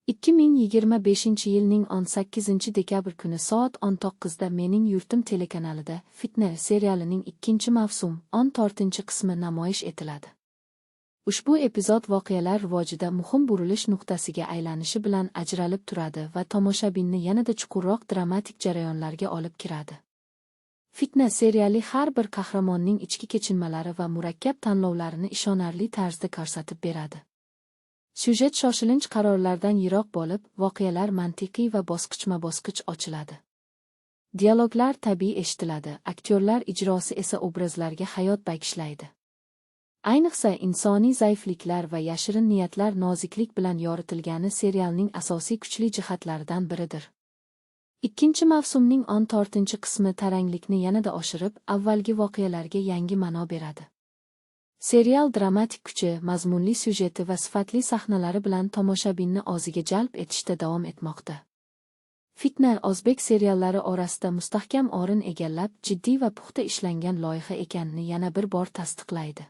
2025-yilning 18-dekabr kuni soat 19 da Mening yurtim telekanalida Fitna serialining 2-mavsum 14-qismi namoyish etiladi. Ushbu epizod voqealar rivojida muhim burilish nuqtasiga aylanishi bilan ajralib turadi va tomoshabinni yanada chuqurroq dramatik jarayonlarga olib kiradi. Fitna seriali har bir qahramonning ichki kechinmalari va murakkab tanlovlarini ishonarli tarzda ko'rsatib beradi. Syujet shoshilinch qarorlardan yiroq bo'lib, voqealar mantiqiy va bosqichma-bosqich ochiladi. Dialoglar tabiiy eshitiladi, aktyorlar ijrosi esa obrazlarga hayot bag'ishlaydi. Ayniqsa insoniy zaifliklar va yashirin niyatlar noziklik bilan yoritilgani serialning asosiy kuchli jihatlaridan biridir. Ikkinchi mavsumning 14-qismi taranglikni yanada oshirib, avvalgi voqealarga yangi ma'no beradi. Serial dramatik kuchi, mazmunli syujeti va sifatli sahnalari bilan tomoshabinni o'ziga jalb etishda davom etmoqda. Fitna o'zbek seriallari orasida mustahkam o'rin egallab, jiddiy va puxta ishlangan loyiha ekanini yana bir bor tasdiqlaydi.